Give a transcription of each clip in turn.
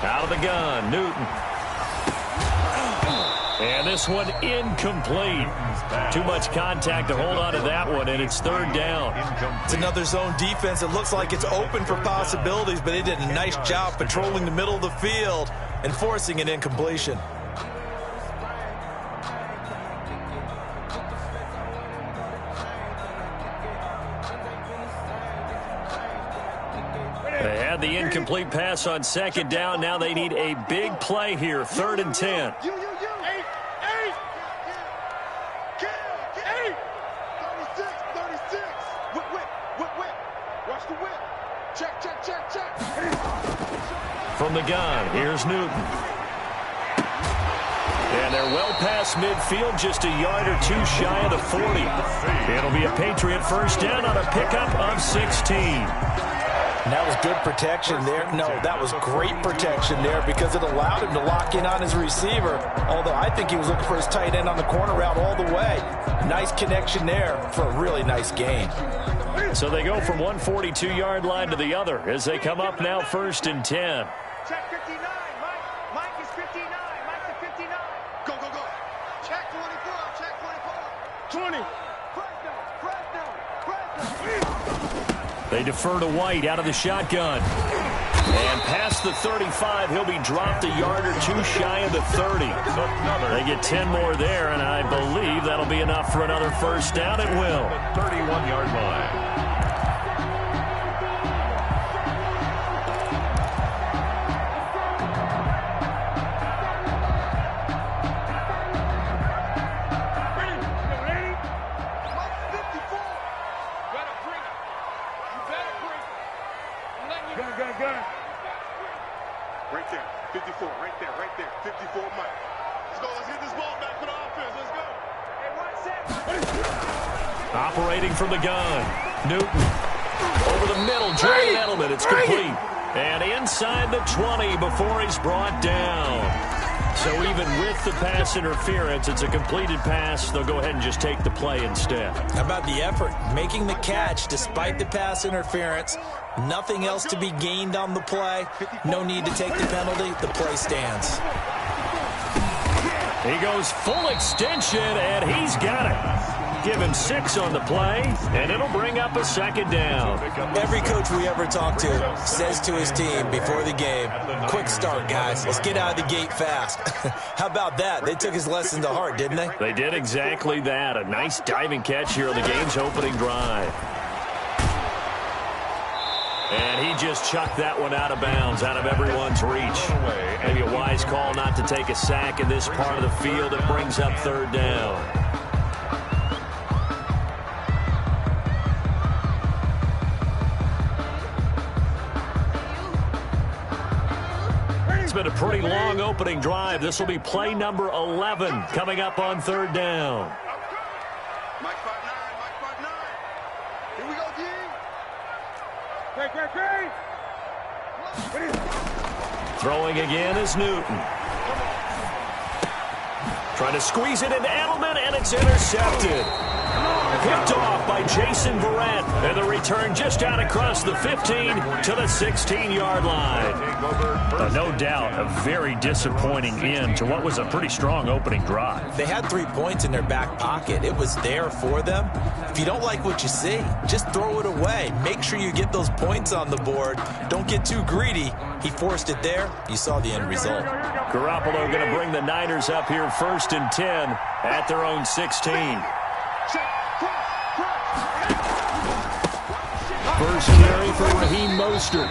Out of the gun, Newton. And this one incomplete. Too much contact to hold on to that one, and it's third down. It's another zone defense. It looks like it's open for possibilities, but they did a nice job patrolling the middle of the field and forcing an incompletion. They had the incomplete pass on second down. Now they need a big play here, 3rd and 10. From the gun, here's Newton. And they're well past midfield, just a yard or two shy of the 40. It'll be a Patriot first down on a pickup of 16. And that was good protection there. No, that was great protection there because it allowed him to lock in on his receiver, although I think he was looking for his tight end on the corner route all the way. Nice connection there for a really nice gain. So they go from one 42-yard line to the other as they come up now 1st and 10. Check 59. Mike is 59. Mike's at 59. Go, go, go. Check 24. Check 24. 20. They defer to White out of the shotgun. And past the 35, he'll be dropped a yard or two shy of the 30. They get 10 more there, and I believe that'll be enough for another first down. It will. 31-yard line. Right there, 54, right there, 54, Mike. Let's go, let's get this ball back for the offense, let's go. Hey, operating from the gun, Newton. Over the middle, Jordan Edelman, it's complete. And inside the 20 before he's brought down. So even with the pass interference, it's a completed pass. They'll go ahead and just take the play instead. How about the effort? Making the catch despite the pass interference. Nothing else to be gained on the play. No need to take the penalty. The play stands. He goes full extension, and he's got it. Give him 6 on the play, and it'll bring up a 2nd down. Every coach we ever talk to says to his team before the game, quick start, guys. Let's get out of the gate fast. How about that? They took his lesson to heart, didn't they? They did exactly that. A nice diving catch here on the game's opening drive. And he just chucked that one out of bounds, out of everyone's reach. Maybe a wise call not to take a sack in this part of the field. It brings up 3rd down. It's been a pretty long opening drive. This will be play number 11 coming up on 3rd down. Mike 5'9", Mike 5'9". Here we go, G. Great. Throwing again is Newton. Trying to squeeze it into Edelman, and it's intercepted. Picked off by Jason Verrett. And the return just out across the 15 to the 16-yard line. No doubt a very disappointing end to what was a pretty strong opening drive. They had 3 points in their back pocket. It was there for them. If you don't like what you see, just throw it away. Make sure you get those points on the board. Don't get too greedy. He forced it there. You saw the end result. Garoppolo going to bring the Niners up here 1st and 10 at their own 16. First carry for Raheem Mostert.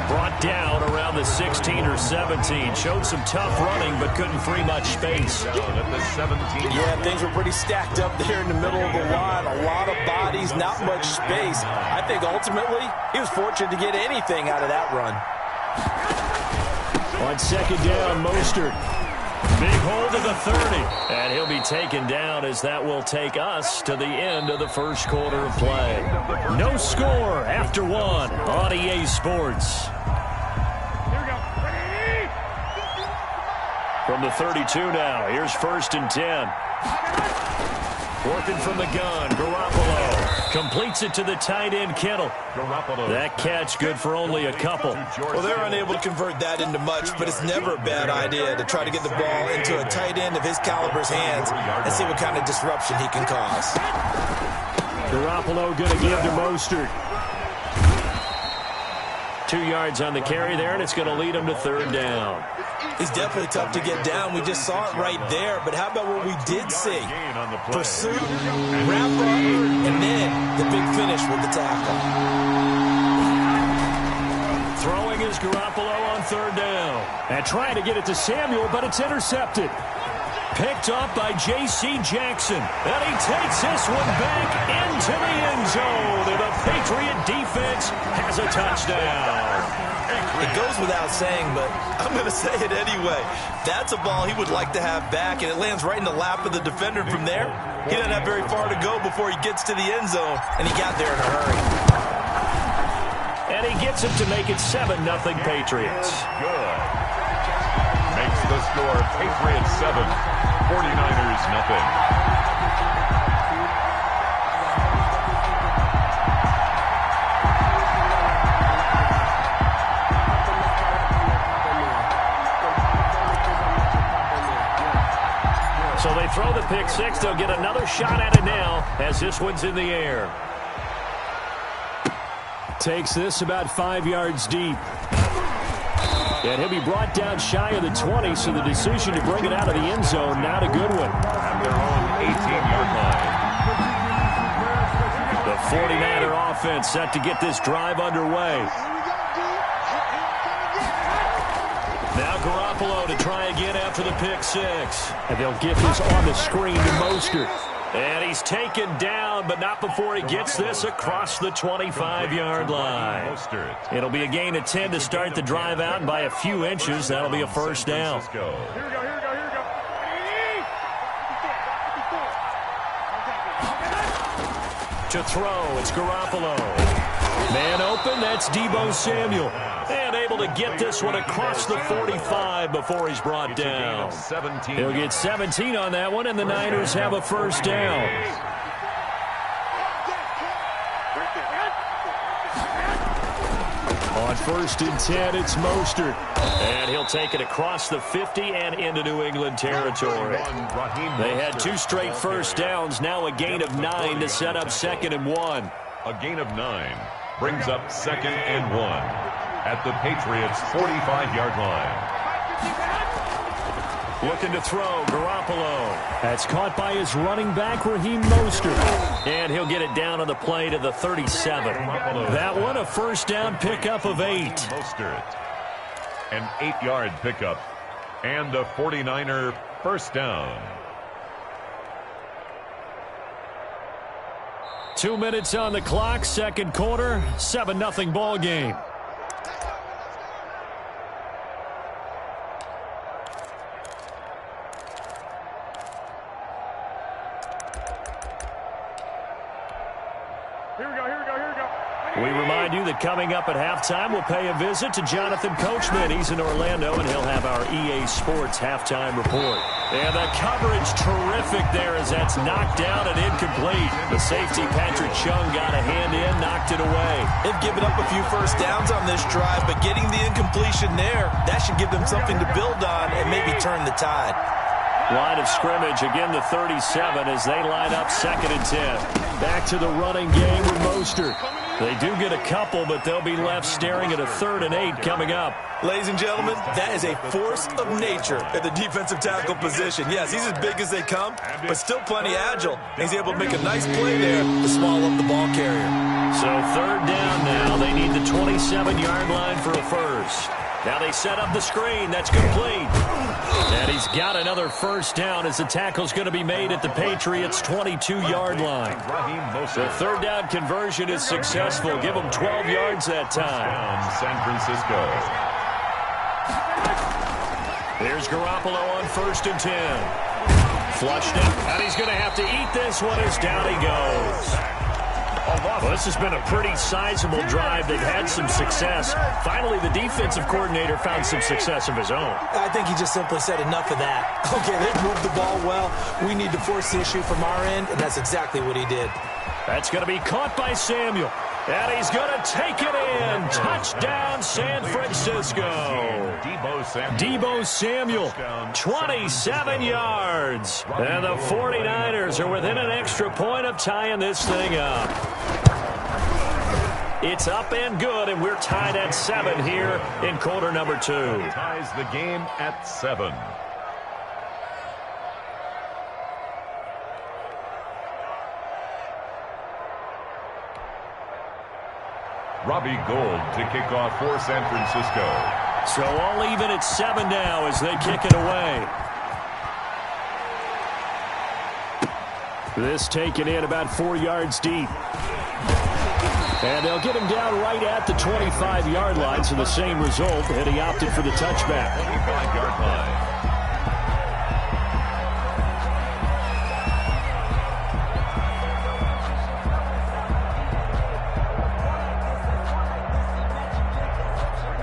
Brought down around the 16 or 17. Showed some tough running, but couldn't free much space. At the 17. Yeah, things were pretty stacked up there in the middle of the line. A lot of bodies, not much space. I think ultimately he was fortunate to get anything out of that run. On 2nd down, Mostert. Big hold to the 30. And he'll be taken down as that will take us to the end of the first quarter of play. No score after 1 on EA Sports. From the 32 now, here's 1st and 10. Working from the gun, Garoppolo. Completes it to the tight end, Kittle. That catch good for only a couple. Well, they're unable to convert that into much, but it's never a bad idea to try to get the ball into a tight end of his caliber's hands and see what kind of disruption he can cause. Garoppolo going to give to Mostert. 2 yards on the carry there, and it's going to lead him to third down. He's definitely tough to get down. We just saw it right there. But how about what we did see? Pursuit, wrap up, and then the big finish with the tackle. Throwing is Garoppolo on third down. And trying to get it to Samuel, but it's intercepted. Picked up by J.C. Jackson. And he takes this one back into the end zone. And the Patriot defense has a touchdown. It goes without saying, but I'm going to say it anyway. That's a ball he would like to have back, and it lands right in the lap of the defender from there. He doesn't have very far to go before he gets to the end zone, and he got there in a hurry. And he gets it to make it 7-0 Patriots. Good. Makes the score Patriots 7, 49ers nothing. So they throw the pick six. They'll get another shot at it now as this one's in the air. Takes this about 5 yards deep. And he'll be brought down shy of the 20, so the decision to bring it out of the end zone, not a good one. At their own 18-yard line. The 49er offense set to get this drive underway. Now Garoppolo to try again after the pick six. And they'll get this on the screen to Mostert. And he's taken down, but not before he gets this across the 25-yard line. It'll be a gain of 10 to start the drive out, and by a few inches, that'll be a first down. Here we go, here we go, here we go. To throw, it's Garoppolo. Man open, that's Deebo Samuel. And able to get this one across the 45 before he's brought down. He'll get 17 on that one, and the Niners have a first down. On 1st and 10, it's Mostert. And he'll take it across the 50 and into New England territory. They had 2 straight first downs, now a gain of 9 to set up 2nd and 1. A gain of 9 brings up 2nd and 1. At the Patriots' 45-yard line. Looking to throw, Garoppolo. That's caught by his running back, Raheem Mostert. And he'll get it down on the play to the 37. That one, a first down pickup of 8. Mostert. An 8-yard pickup. And the 49er first down. 2 minutes on the clock, 2nd quarter, 7-0 ball game. We remind you that coming up at halftime, we'll pay a visit to Jonathan Coachman. He's in Orlando, and he'll have our EA Sports halftime report. And the coverage terrific there as that's knocked down and incomplete. The safety, Patrick Chung, got a hand in, knocked it away. They've given up a few first downs on this drive, but getting the incompletion there, that should give them something to build on and maybe turn the tide. Line of scrimmage, again the 37 as they line up 2nd and 10. Back to the running game with Mostert. They do get a couple, but they'll be left staring at a 3rd and 8 coming up. Ladies and gentlemen, that is a force of nature at the defensive tackle position. Yes, he's as big as they come, but still plenty agile. He's able to make a nice play there to swallow up the ball carrier. So 3rd down now. They need the 27-yard line for a first. Now they set up the screen. That's complete. And he's got another first down as the tackle's going to be made at the Patriots' 22-yard line. The 3rd down conversion is successful. Give him 12 yards that time. San Francisco. There's Garoppolo on 1st and 10. Flushed it, and he's going to have to eat this one as down he goes. Well, this has been a pretty sizable drive. They've had some success. Finally, the defensive coordinator found some success of his own. I think he just simply said enough of that. Okay, they've moved the ball well. We need to force the issue from our end, and that's exactly what he did. That's going to be caught by Samuel. And he's going to take it in. Touchdown, San Francisco. Deebo Samuel, 27 yards. And the 49ers are within an extra point of tying this thing up. It's up and good, and we're tied at 7 here in quarter number 2. Ties the game at 7. Robbie Gould to kick off for San Francisco. So all even at 7 now as they kick it away. This taken in about 4 yards deep. And they'll get him down right at the 25-yard line, so the same result, and he opted for the touchback. 25-yard line.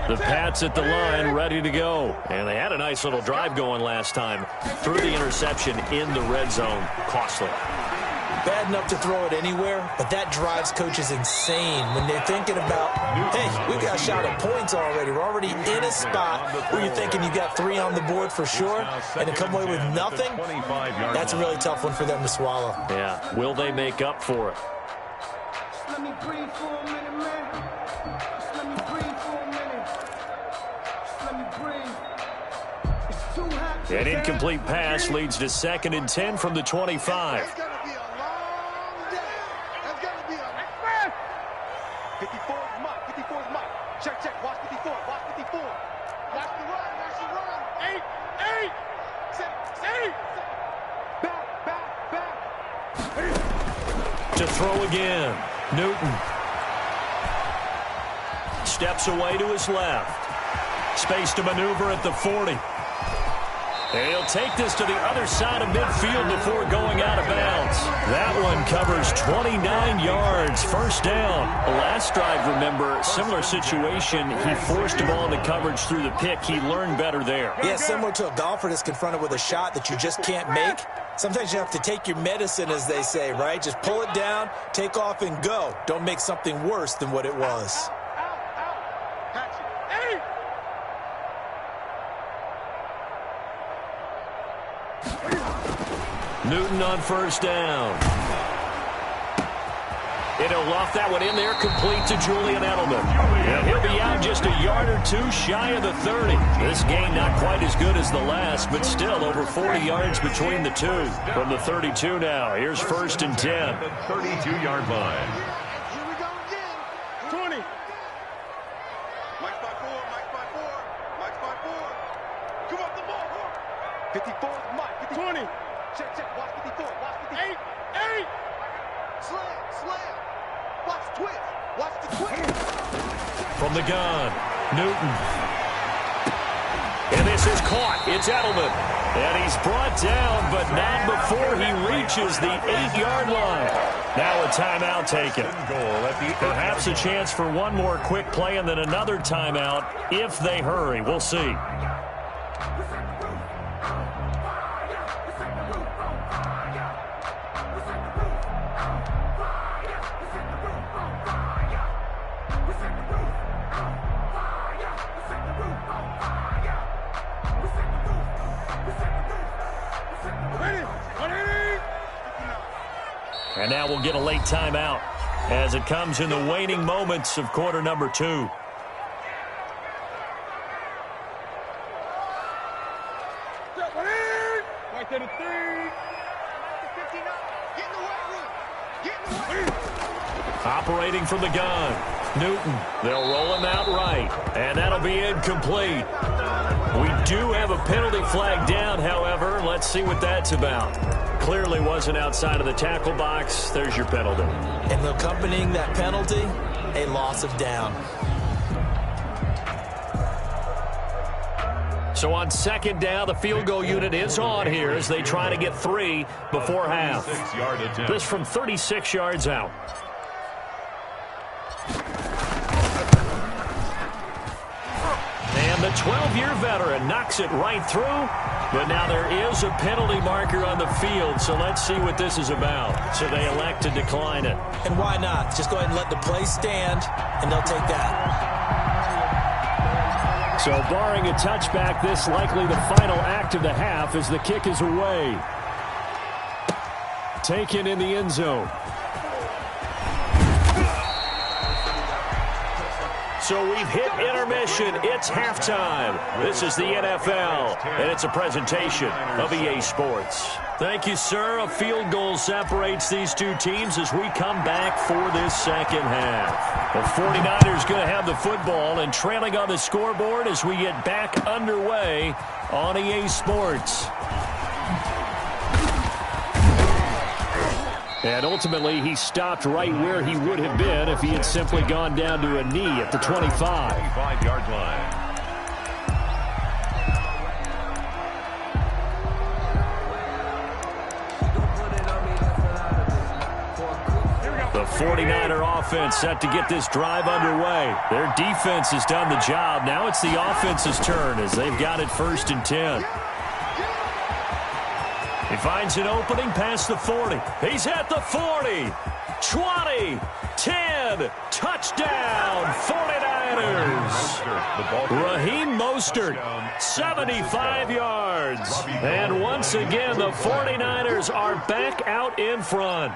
The Pats at the line, ready to go. And they had a nice little drive going last time. Threw the interception in the red zone. Costly. Bad enough to throw it anywhere, but that drives coaches insane when they're thinking about, hey, we've got a shot at points already. We're already in a spot where you're thinking you got 3 on the board for sure, and to come away with nothing, that's a really tough one for them to swallow. Yeah. Will they make up for it? Let me breathe for a minute, man. Just let me breathe for a minute. Just let me breathe. It's too hot to An incomplete pass leads to 2nd and 10 from the 25. It's going to be a long day. It's going to be a man. 54 is Mike. 54 is Mike. Check, check. Watch 54. Watch 54. Watch the run. Watch the run. 8. 6. Back. To throw again. Newton. Steps away to his left. Space to maneuver at the 40. And he'll take this to the other side of midfield before going out of bounds. That one covers 29 yards. First down. The last drive, remember, similar situation. He forced the ball into coverage through the pick. He learned better there. Yeah, similar to a golfer that's confronted with a shot that you just can't make. Sometimes you have to take your medicine, as they say, right? Just pull it down, take off, and go. Don't make something worse than what it was. Newton on first down. And he'll loft that one in there, complete to Julian Edelman. And he'll be out just a yard or 2 shy of the 30. This game not quite as good as the last, but still over 40 yards between the two. From the 32 now, here's 1st and 10. The 32-yard line. Here we go again. 20. Mike's by 4. Mike's by 4. Mike's by 4. Come up the ball. 54 is Mike. 20. Check. Watch 54. Watch 54. 8. Slam. Watch twist. Watch the twist. From the gun, Newton. And this is caught. It's Edelman. And he's brought down, but not before he reaches the 8-yard line. Now a timeout taken. Perhaps a chance for one more quick play and then another timeout if they hurry. We'll see. And now we'll get a late timeout as it comes in the waning moments of quarter number 2. Right there to 3. Operating from the gun, Newton. They'll roll him out right, and that'll be incomplete. We do have a penalty flag down, however. Let's see what that's about. Clearly wasn't outside of the tackle box. There's your penalty. And accompanying that penalty, a loss of down. So on 2nd down, the field goal unit is on here as they try to get 3 before half. This from 36 yards out. The 12-year veteran knocks it right through. But now there is a penalty marker on the field, so let's see what this is about. So they elect to decline it. And why not? Just go ahead and let the play stand, and they'll take that. So barring a touchback, this likely the final act of the half as the kick is away. Taken in the end zone. So we've hit intermission. It's halftime. This is the NFL, and it's a presentation of EA Sports. Thank you, sir. A field goal separates these two teams as we come back for this second half. The 49ers going to have the football and trailing on the scoreboard as we get back underway on EA Sports. And ultimately, he stopped right where he would have been if he had simply gone down to a knee at the 25. 25-yard line. The 49er offense set to get this drive underway. Their defense has done the job. Now it's the offense's turn as they've got it 1st and 10. He finds an opening past the 40. He's at the 40, 20, 10, touchdown, 49ers. Raheem Mostert, 75 yards. And once again, the 49ers are back out in front.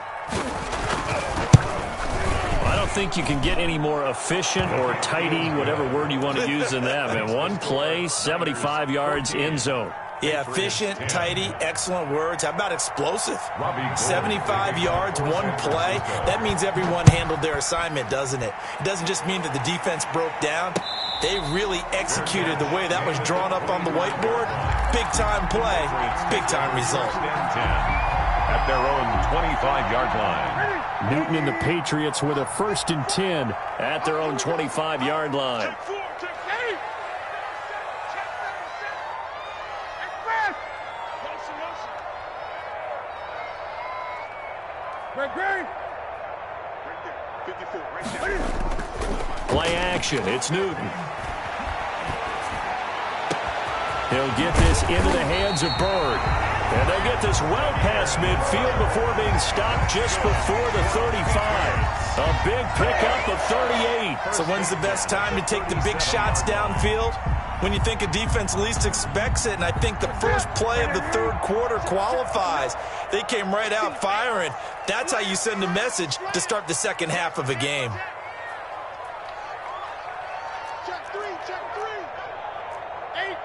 I don't think you can get any more efficient or tidy, whatever word you want to use in that. Man, one play, 75 yards, end zone. Yeah, efficient, tidy, excellent words. How about explosive? 75 yards, one play. That means everyone handled their assignment, doesn't it? It doesn't just mean that the defense broke down. They really executed the way that was drawn up on the whiteboard. Big-time play, big-time result. At their own 25-yard line. Newton and the Patriots with a 1st and 10 at their own 25-yard line. Play action. It's Newton. He'll get this into the hands of Bird. And they'll get this well past midfield before being stopped just before the 35. A big pickup of 38. So when's the best time to take the big shots downfield? When you think a defense least expects it, and I think the first play of the third quarter qualifies. They came right out firing. That's how you send a message to start the second half of a game. Check three. 8.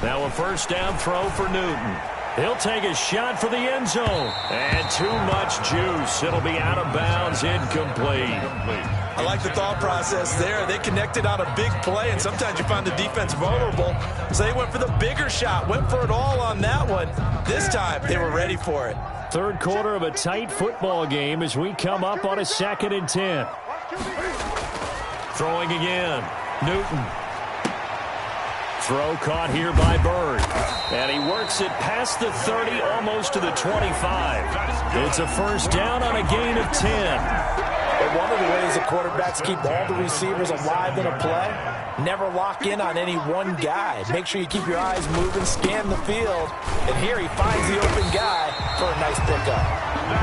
Now a 1st down throw for Newton. He'll take a shot for the end zone. And too much juice. It'll be out of bounds, incomplete. I like the thought process there. They connected on a big play, and sometimes you find the defense vulnerable. So they went for the bigger shot, went for it all on that one. This time, they were ready for it. Third quarter of a tight football game as we come up on a 2nd and 10. Throwing again. Newton. Throw caught here by Bird. And he works it past the 30, almost to the 25. It's a 1st down on a gain of 10. But one of the ways the quarterbacks keep all the receivers alive in a play, never lock in on any one guy. Make sure you keep your eyes moving, scan the field. And here he finds the open guy for a nice pickup.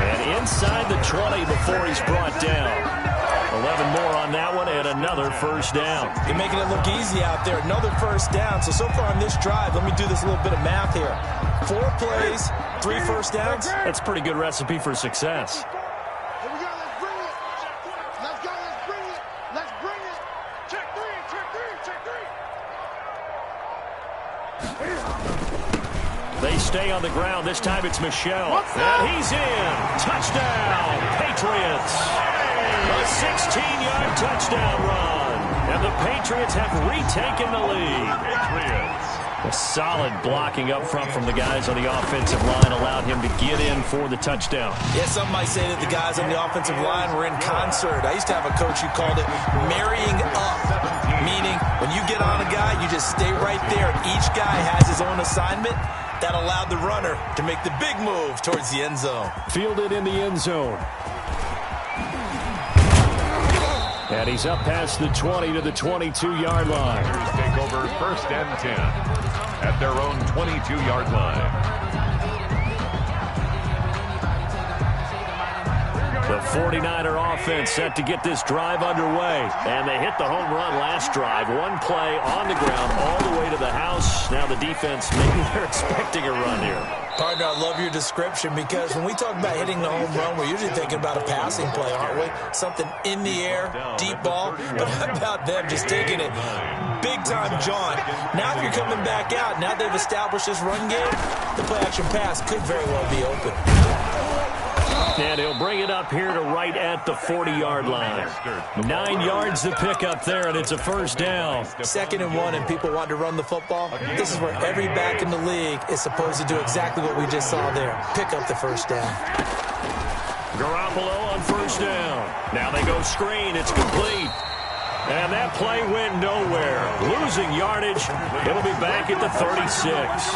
And inside the 20 before he's brought down. 11 more on that one and another 1st down. You're making it look easy out there. Another 1st down. So far on this drive, let me do this little bit of math here. 4 plays, 3 1st downs. That's a pretty good recipe for success. Here we go. Let's bring it. Let's go. Let's bring it. Let's bring it. Check three. They stay on the ground. This time it's Michel. And he's in. Touchdown, Patriots. A 16-yard touchdown run. And the Patriots have retaken the lead. A solid blocking up front from the guys on the offensive line allowed him to get in for the touchdown. Yeah, some might say that the guys on the offensive line were in concert. I used to have a coach who called it marrying up, meaning when you get on a guy, you just stay right there. Each guy has his own assignment. That allowed the runner to make the big move towards the end zone. Fielded in the end zone. And he's up past the 20 to the 22-yard line. Take over 1st and 10 at their own 22-yard line. The 49er offense set to get this drive underway. And they hit the home run last drive. One play on the ground all the way to the house. Now the defense, maybe they're expecting a run here. Partner, I love your description because when we talk about hitting the home run, we're usually thinking about a passing play, aren't we? Something in the air, deep ball. But how about them just taking it big-time jaunt? Now if you're coming back out, now they've established this run game, the play-action pass could very well be open. And he'll bring it up here to right at the 40-yard line. 9 yards to pick up there, and it's a first down. 2nd and 1, and people want to run the football. This is where every back in the league is supposed to do exactly what we just saw there. Pick up the first down. Garoppolo on first down. Now they go screen. It's complete. And that play went nowhere. Losing yardage. It'll be back at the 36.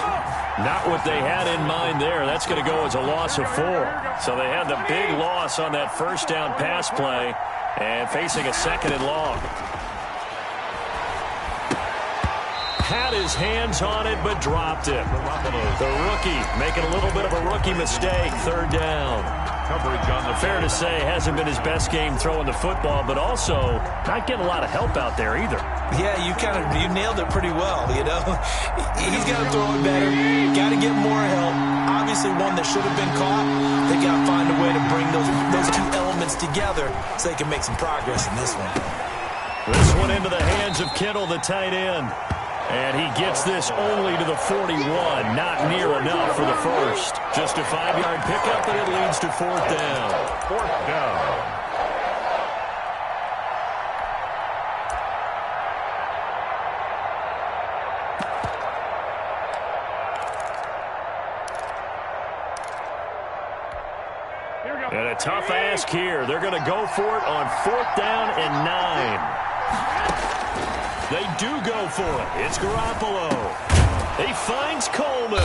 Not what they had in mind there. That's going to go as a loss of 4. So they had the big loss on that first down pass play and facing a 2nd and long. Had his hands on it but dropped it. The rookie making a little bit of a rookie mistake. 3rd down. Coverage on the fair to say hasn't been his best game throwing the football, but also not getting a lot of help out there either. Yeah, you nailed it pretty well, you know. He's got to throw it better. Got to get more help. Obviously one that should have been caught. They got to find a way to bring those two elements together so they can make some progress in this one. This one into the hands of Kittle, the tight end. And he gets this only to the 41. Not near enough for the first. Just a 5-yard pickup, and it leads to 4th down. 4th down. And a tough ask here. They're going to go for it on 4th down and 9. They do go for it. It's Garoppolo. He finds Coleman.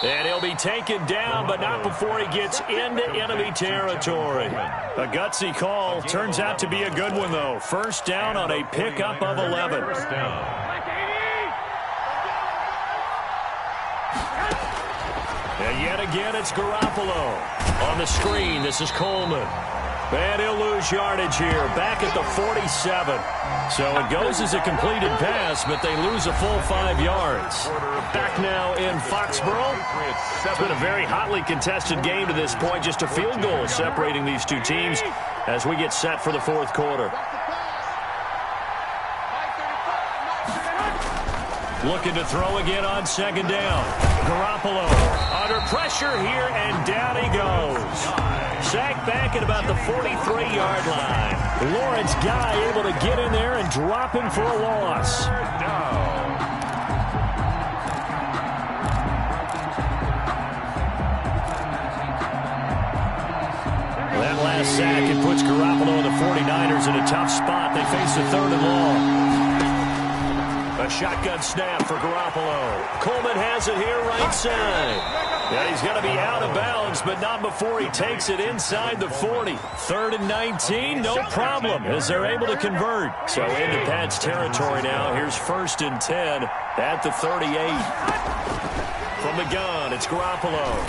And he'll be taken down, but not before he gets into enemy territory. A gutsy call. Turns out to be a good one, though. First down on a pickup of 11. First down. And yet again, it's Garoppolo. On the screen, this is Coleman. And he'll lose yardage here, back at the 47. So it goes as a completed pass, but they lose a full 5 yards. Back now in Foxborough. It's been a very hotly contested game to this point. Just a field goal separating these two teams as we get set for the 4th quarter. Looking to throw again on 2nd down. Garoppolo under pressure here, and down he goes. Sacked back at about the 43-yard line. Lawrence Guy able to get in there and drop him for a loss. That last sack, it puts Garoppolo and the 49ers in a tough spot. They face a 3rd and long. A shotgun snap for Garoppolo. Coleman has it here right side. And he's going to be out of bounds, but not before he takes it inside the 40. 3rd and 19, no problem, as they're able to convert. So into Pat's territory now. Here's 1st and 10 at the 38. From the gun, it's Garoppolo.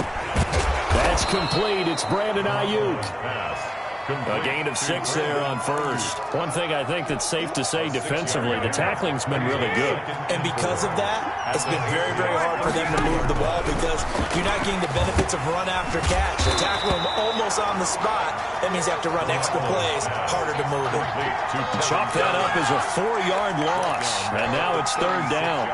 That's complete. It's Brandon Ayuk. A gain of 6 there on first. One thing I think that's safe to say defensively, the tackling's been really good. And because of that, it's been very, very hard for them to move the ball because you're not getting the benefits of run after catch. They tackle them almost on the spot. That means you have to run extra plays, harder to move it. Chalk that up as a 4-yard loss. And now it's 3rd down.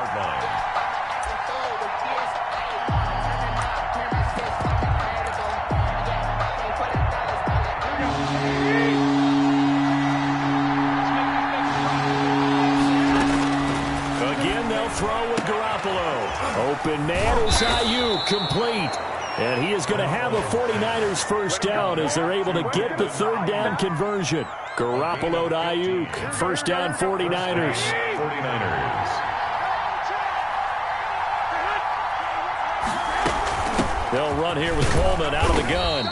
Throw with Garoppolo. Open man is Ayuk, complete. And he is going to have a 49ers first down as they're able to get the 3rd down conversion. Garoppolo to Ayuk. First down 49ers. They'll run here with Coleman out of the gun.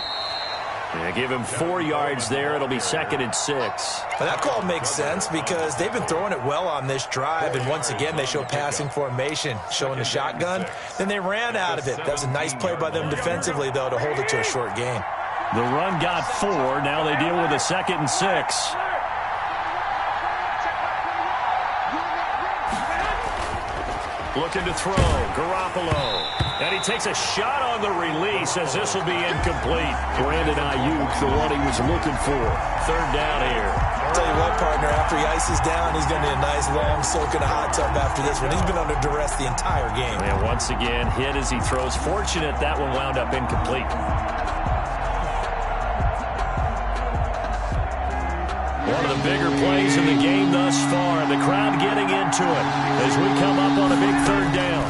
Yeah, give him 4 yards there. It'll be 2nd and 6. Well, that call makes sense because they've been throwing it well on this drive, and once again they show passing formation, showing the shotgun. Then they ran out of it. That was a nice play by them defensively, though, to hold it to a short game. The run got 4. Now they deal with a 2nd and 6. Looking to throw, Garoppolo. And he takes a shot on the release as this will be incomplete. Brandon Ayuk, the one he was looking for. 3rd down here. I'll tell you what, partner, after he ices down, he's going to need a nice long soak in a hot tub after this one. He's been under duress the entire game. And once again, hit as he throws. Fortunate that one wound up incomplete. One of the bigger plays in the game thus far. The crowd getting into it as we come up on a big 3rd down.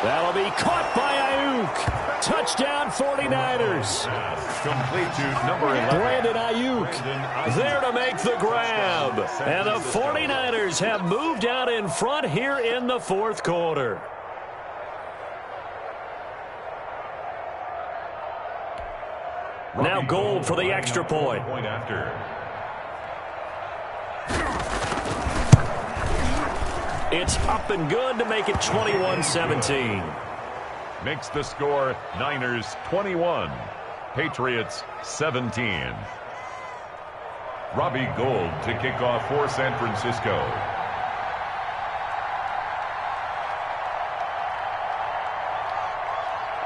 That'll be caught by Ayuk. Touchdown 49ers. Complete to number 11. Brandon Ayuk there to make the grab. And the 49ers have moved out in front here in the 4th quarter. Now Gold for the extra point. It's up and good to make it 21-17. Makes the score Niners 21, Patriots 17. Robbie Gould to kick off for San Francisco.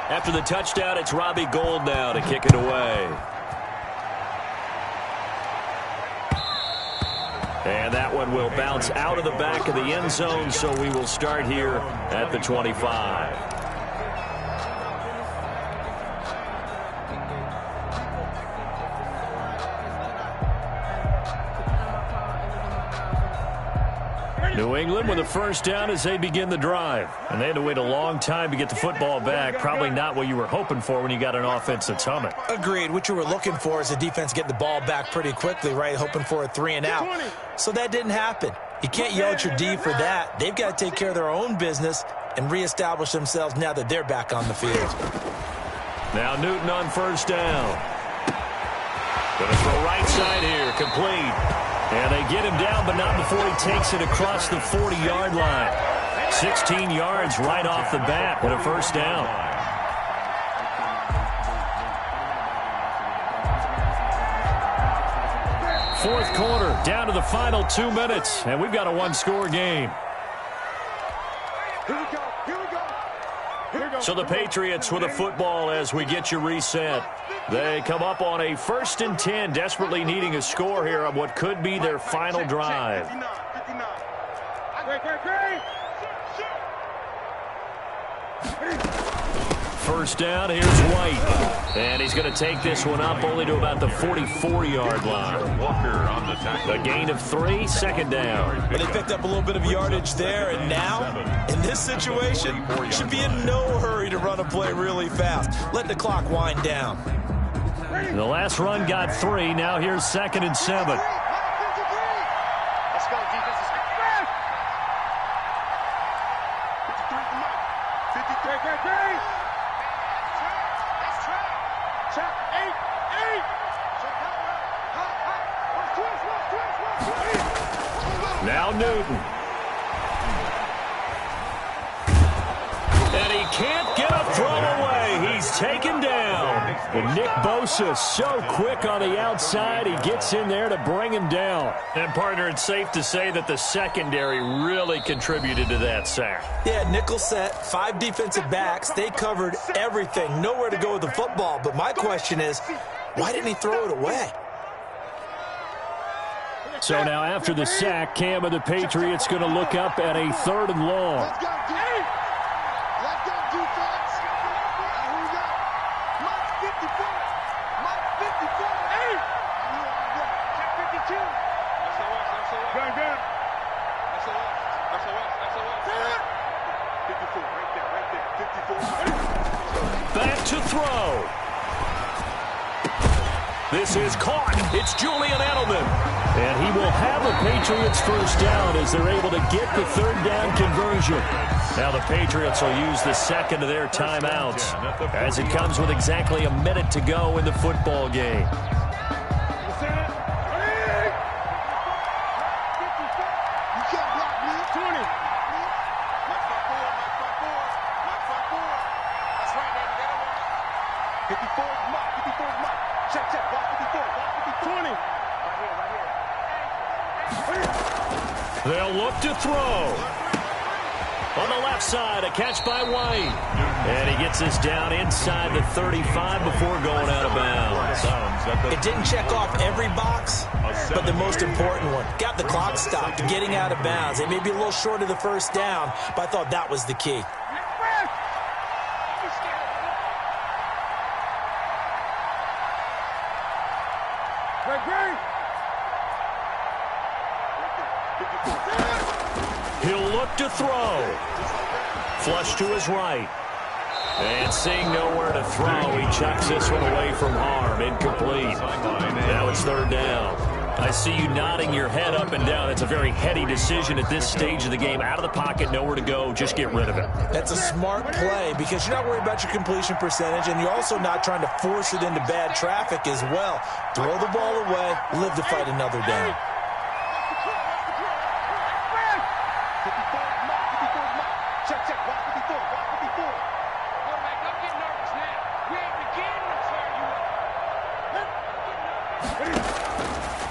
After the touchdown, it's Robbie Gould now to kick it away. And that one will bounce out of the back of the end zone, so we will start here at the 25. New England with a 1st down as they begin the drive. And they had to wait a long time to get the football back. Probably not what you were hoping for when you got an offense that's humming. Agreed. What you were looking for is the defense getting the ball back pretty quickly, right? Hoping for a 3 and out. So that didn't happen. You can't yell at your D for that. They've got to take care of their own business and reestablish themselves now that they're back on the field. Now Newton on 1st down. Going to throw right side here. Complete. And they get him down, but not before he takes it across the 40-yard line. 16 yards right off the bat with a 1st down. Fourth quarter, down to the final 2 minutes, and we've got a 1-score game. Here we go. Here we go. Here we go. So the Patriots with a football as we get you reset. They come up on a 1st and 10, desperately needing a score here on what could be their final drive. 59. First down, here's White. And he's going to take this one up only to about the 44-yard line. Walker on the tackle. A gain of 3, 2nd down. But they picked up a little bit of yardage there, and now, in this situation, should be in no hurry to run a play really fast. Let the clock wind down. The last run got 3. Now here's 2nd and 7. Let's go, defense. 53 for Mike. 53. Check. 8. Now Newton. And he can't get a throw away. He's taken down. And Nick Bosa so quick on the outside. He gets in there to bring him down. And, partner, it's safe to say that the secondary really contributed to that sack. Yeah, nickel set, 5 defensive backs. They covered everything. Nowhere to go with the football. But my question is, why didn't he throw it away? So now after the sack, Cam of the Patriots going to look up at a 3rd and long. Let's go, defense. Who we got? Mike 54. Mike 54. 8. Check 52. Gun. SOS. 54. Right there. 54. Back to throw. This is caught. It's Julian Edelman. And he will have a Patriots first down as they're able to get the third down conversion. Now the Patriots will use the second of their timeouts as it comes with exactly a minute to go in the football game. They'll look to throw. On the left side, a catch by White. And he gets us down inside the 35 before going out of bounds. It didn't check off every box, but the most important one. Got the clock stopped, getting out of bounds. They may be a little short of the first down, but I thought that was the key. He'll look to throw. Flush to his right. And seeing nowhere to throw, he chucks this one away from harm. Incomplete. Now it's third down. I see you nodding your head up and down. It's a very heady decision at this stage of the game. Out of the pocket, nowhere to go. Just get rid of it. That's a smart play because you're not worried about your completion percentage, and you're also not trying to force it into bad traffic as well. Throw the ball away, live to fight another down.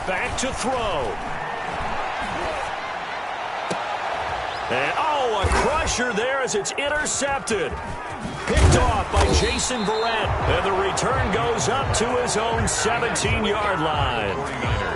Back to throw. And, oh, a crusher there as it's intercepted. Picked off by Jason Verrett. And the return goes up to his own 17-yard line.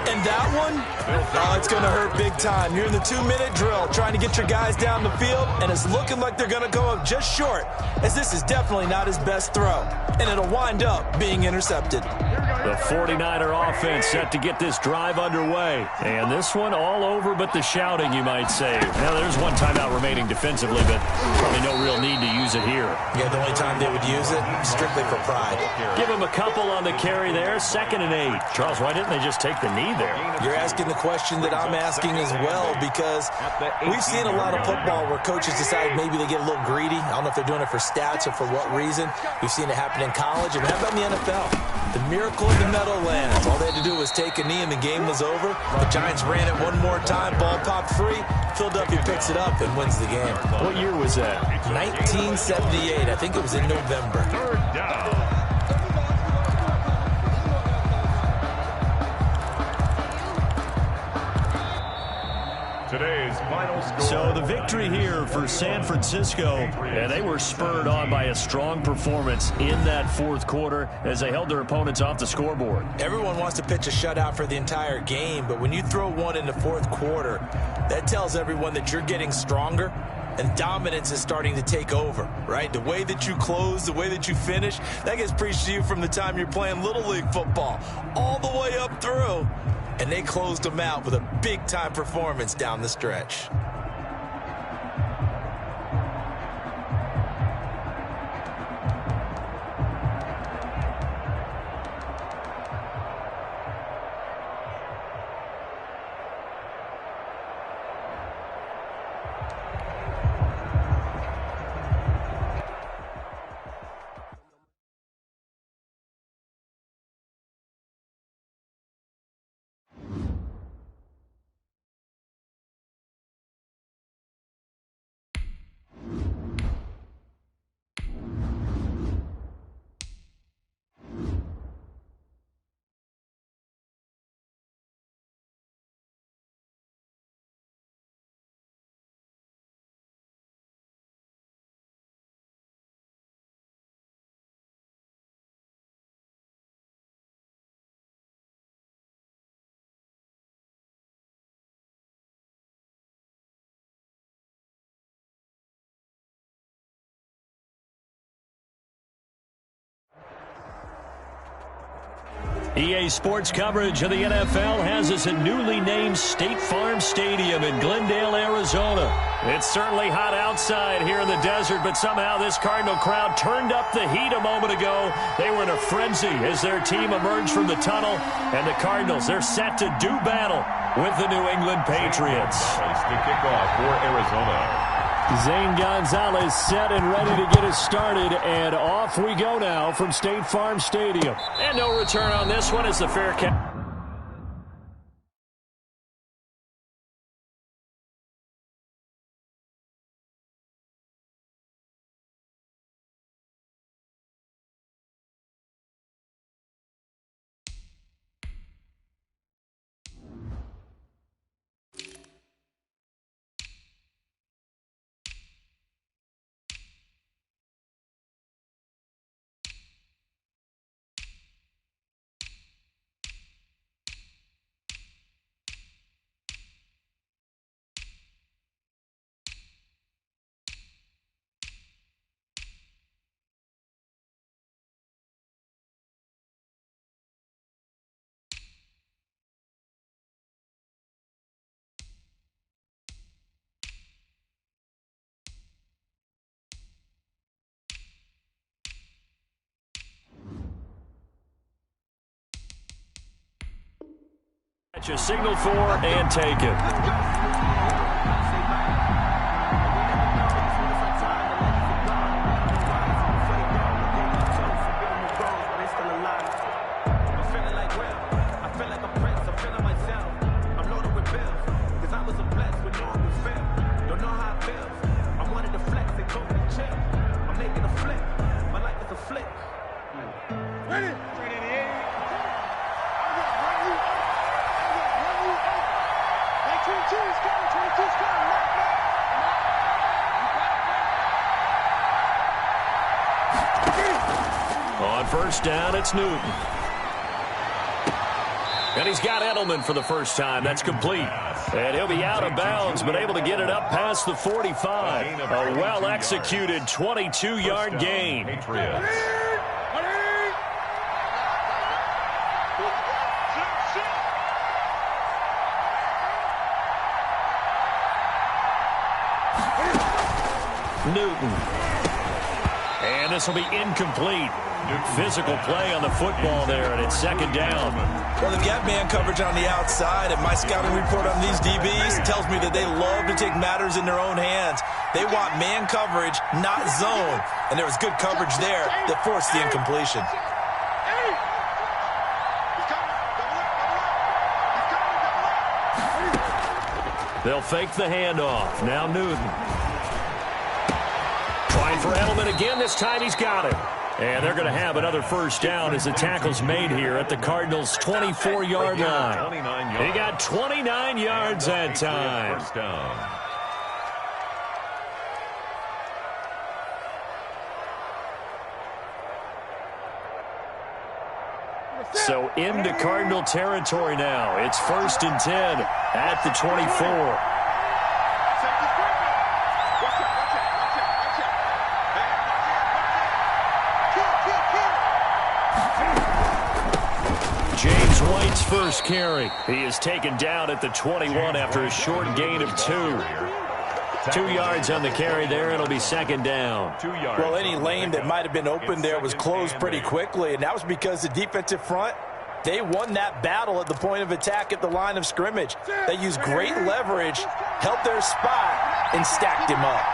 And that one, oh, it's going to hurt big time. You're in the 2-minute drill trying to get your guys down the field, and it's looking like they're going to go up just short, as this is definitely not his best throw. And it'll wind up being intercepted. The 49er offense set to get this drive underway. And this one all over but the shouting, you might say. Now, there's one timeout remaining defensively, but probably no real need to use it here. Yeah, the only time they would use it, strictly for pride. Give him a couple on the carry there. 2nd and 8. Charles, why didn't they just take the knee there? You're asking the question that I'm asking as well, because we've seen a lot of football where coaches decide maybe they get a little greedy. I don't know if they're doing it for stats or for what reason. We've seen it happen in college, and how about in the NFL? The miracle of the Meadowlands. All they had to do was take a knee and the game was over. The Giants ran it one more time. Ball popped free. Philadelphia picks it up and wins the game. What year was that? 1978. I think it was in November. Third down. Today's final score. So the victory here for San Francisco, and they were spurred on by a strong performance in that fourth quarter as they held their opponents off the scoreboard. Everyone wants to pitch a shutout for the entire game, but when you throw one in the fourth quarter, that tells everyone that you're getting stronger and dominance is starting to take over, right? The way that you close, the way that you finish, that gets preached to you from the time you're playing Little League football all the way up through. And they closed them out with a big-time performance down the stretch. EA Sports coverage of the NFL has us at newly named State Farm Stadium in Glendale, Arizona. It's certainly hot outside here in the desert, but somehow this Cardinal crowd turned up the heat a moment ago. They were in a frenzy as their team emerged from the tunnel, and the Cardinals, they're set to do battle with the New England Patriots. The kickoff for Arizona. Zane Gonzalez set and ready to get us started, and off we go now from State Farm Stadium. And no return on this one as the fair catch. A signal for and take it. On first down, it's Newton. And he's got Edelman for the first time. That's complete. And he'll be out of bounds, but able to get it up past the 45. A well-executed 22-yard gain. Patriots. Newton. And this will be incomplete. Physical play on the football there, and it's second down. Well, they've got man coverage on the outside, and my scouting report on these DBs tells me that they love to take matters in their own hands. They want man coverage, not zone. And there was good coverage there that forced the incompletion. They'll fake the handoff. Now Newton. Trying for Edelman again. This time he's got it. And they're going to have another first down as the tackle's made here at the Cardinals' 24-yard line. He got 29 yards that time. First down. So into Cardinal territory now. It's 1st and 10 at the 24. James White's first carry. He is taken down at the 21 after a short gain of 2. 2 yards on the carry there. It'll be second down. 2 yards. Well, any lane that might have been open there was closed pretty quickly, and that was because the defensive front, they won that battle at the point of attack at the line of scrimmage. They used great leverage, held their spot, and stacked him up.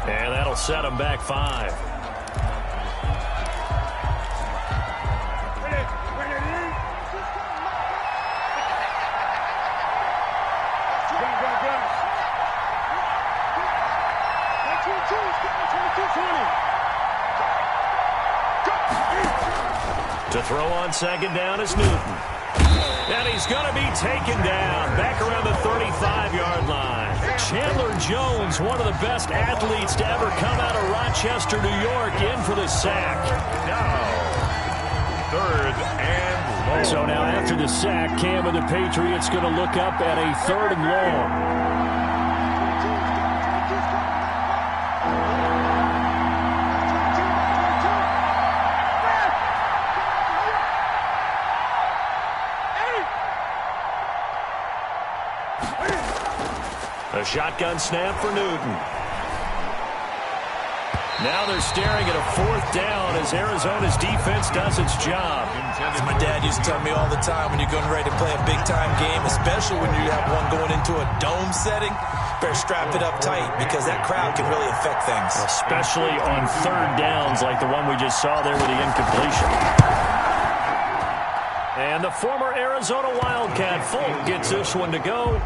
And that'll set him back 5. To throw on second down is Newton. And he's going to be taken down back around the 35-yard line. Chandler Jones, one of the best athletes to ever come out of Rochester, New York, in for the sack. Now, 3rd and long. So now after the sack, Cam and the Patriots going to look up at a 3rd and long. A shotgun snap for Newton. Now they're staring at a 4th down as Arizona's defense does its job. As my dad used to tell me all the time, when you're going ready to play a big-time game, especially when you have one going into a dome setting, better strap it up tight because that crowd can really affect things. Especially on 3rd downs like the one we just saw there with the incompletion. And the former Arizona Wildcat Folk gets this one to go.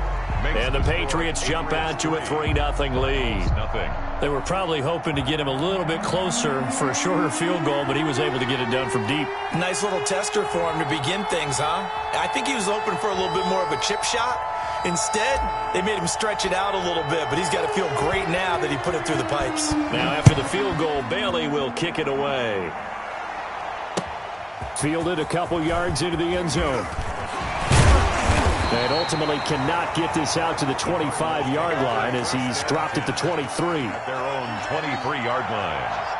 And the Patriots jump out to a 3-0 lead. They were probably hoping to get him a little bit closer for a shorter field goal, but he was able to get it done from deep. Nice little tester for him to begin things, huh? I think he was open for a little bit more of a chip shot. Instead, they made him stretch it out a little bit, but he's got to feel great now that he put it through the pipes. Now after the field goal, Bailey will kick it away. Fielded a couple yards into the end zone. And ultimately cannot get this out to the 25-yard line as he's dropped it to 23. At their own 23-yard line.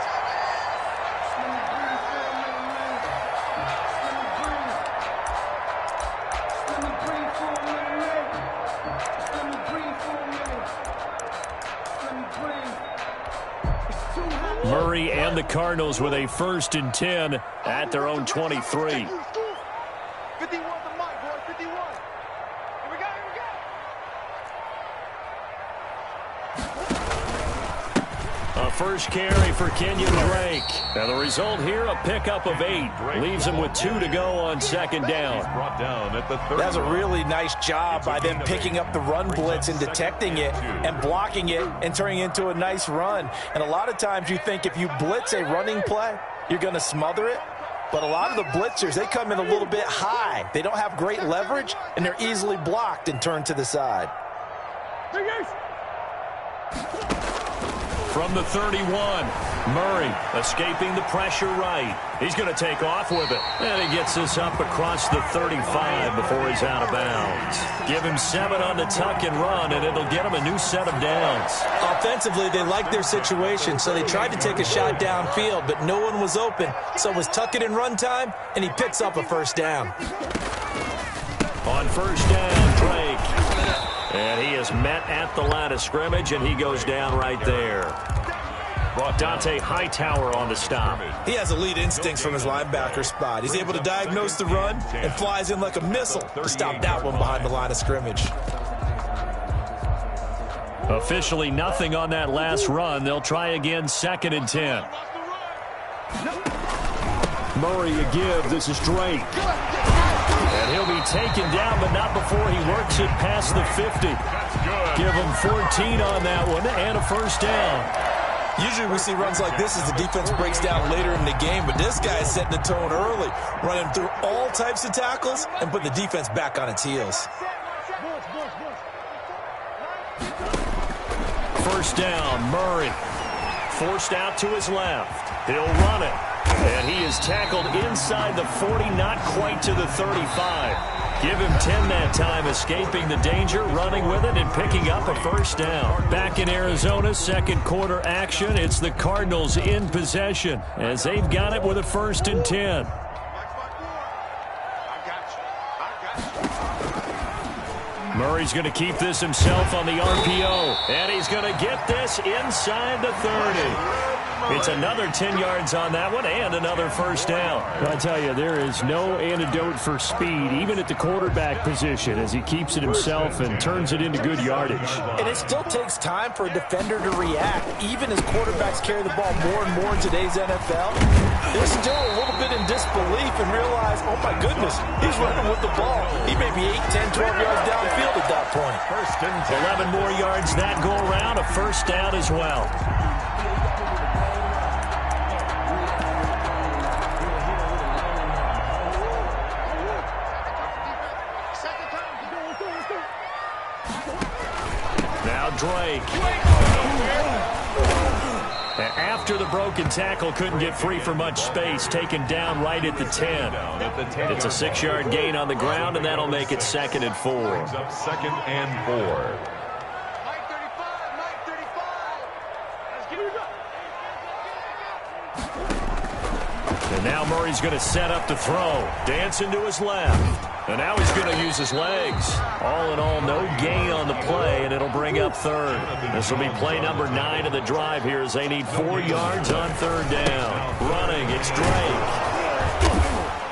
Murray and the Cardinals with a 1st and 10 at their own 23. 51 to Mike, boy, 51. Here we go, A first carry for Kenyon Drake. Now the result here, a pickup of 8. Leaves him with 2 to go on 2nd down. Brought down at the 30. That's a really nice job by them picking up the run blitz and detecting it and blocking it and turning it into a nice run. And a lot of times you think if you blitz a running play, you're going to smother it. But a lot of the blitzers, they come in a little bit high. They don't have great leverage, and they're easily blocked and turned to the side. From the 31, Murray escaping the pressure right. He's going to take off with it. And he gets this up across the 35 before he's out of bounds. Give him 7 on the tuck and run, and it'll get him a new set of downs. Offensively, they liked their situation, so they tried to take a shot downfield, but no one was open. So it was tuck it and run time, and he picks up a 1st down. On 1st down, Drake. And he is met at the line of scrimmage, and he goes down right there. Dante Hightower on the stop. He has elite instincts from his linebacker spot. He's able to diagnose the run and flies in like a missile to stop that one behind the line of scrimmage. Officially nothing on that last run. They'll try again, 2nd and 10. Murray a give. This is Drake. And he'll be taken down, but not before he works it past the 50. Give him 14 on that one and a 1st down. Usually we see runs like this as the defense breaks down later in the game, but this guy is setting the tone early, running through all types of tackles and put the defense back on its heels. 1st down, Murray. Forced out to his left. He'll run it. And he is tackled inside the 40, not quite to the 35. Give him 10 that time, escaping the danger, running with it, and picking up a 1st down. Back in Arizona, 2nd quarter action. It's the Cardinals in possession as they've got it with a 1st and 10. Murray's going to keep this himself on the RPO, and he's going to get this inside the 30. It's another 10 yards on that one and another 1st down. I tell you, there is no antidote for speed, even at the quarterback position, as he keeps it himself and turns it into good yardage. And it still takes time for a defender to react, even as quarterbacks carry the ball more and more in today's NFL. They're still a little bit in disbelief and realize, oh my goodness, he's running with the ball. He may be 8, 10, 12 yards downfield at that point. 11 more yards that go around, a 1st down as well. Now Drake. After the broken tackle, couldn't get free for much space, taken down right at the 10. It's a 6-yard gain on the ground, and that'll make it 2nd and 4. Brings up 2nd and 4. Mike 35, Mike 35. Let's get it up. And now Murray's going to set up to throw. Dancing to his left. And now he's going to use his legs. All in all, no gain on the play, and it'll bring up third. This will be play number 9 of the drive here as they need 4 yards on third down. Running, it's Drake.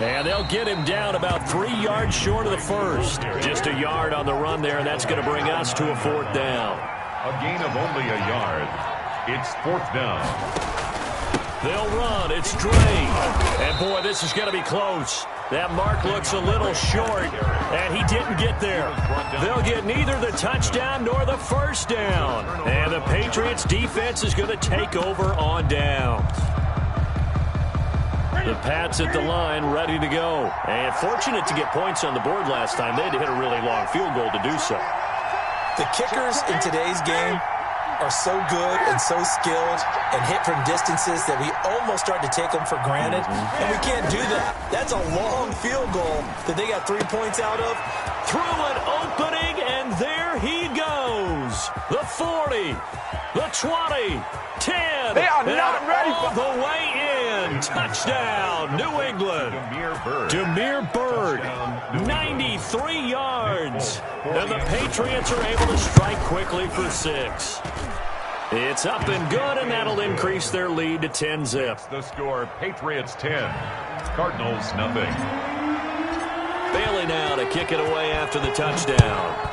And they'll get him down about 3 yards short of the first. Just a yard on the run there, and that's going to bring us to a 4th down. A gain of only a yard. It's 4th down. They'll run. It's Drake. And, boy, this is going to be close. That mark looks a little short, and he didn't get there. They'll get neither the touchdown nor the first down. And the Patriots' defense is going to take over on downs. The Pats at the line, ready to go. And fortunate to get points on the board last time. They had to hit a really long field goal to do so. The kickers in today's game are so good and so skilled and hit from distances that we almost start to take them for granted, and we can't do that. That's a long field goal that they got 3 points out of. Through an opening, and there he goes. The 40, the 20, 10. They are not ready all the way in. Touchdown, New England. Demir Bird, 93 yards. And the Patriots are able to strike quickly for 6. It's up and good, and that'll increase their lead to 10-zip. The score, Patriots 10, Cardinals nothing. Bailey now to kick it away after the touchdown.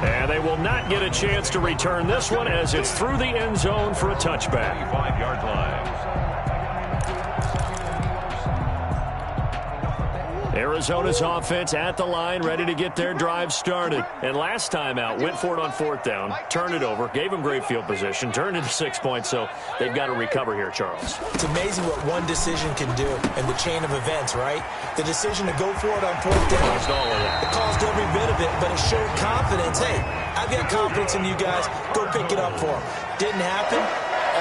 And they will not get a chance to return this one as it's through the end zone for a touchback. 5-yard line. Arizona's offense at the line, ready to get their drive started. And last time out, went for it on 4th down, turned it over, gave them great field position, turned it to 6 points, so they've got to recover here, Charles. It's amazing what one decision can do in the chain of events, right? The decision to go for it on 4th down. Caused all of that. It caused every bit of it, but it showed confidence. Hey, I've got confidence in you guys. Go pick it up for them. Didn't happen.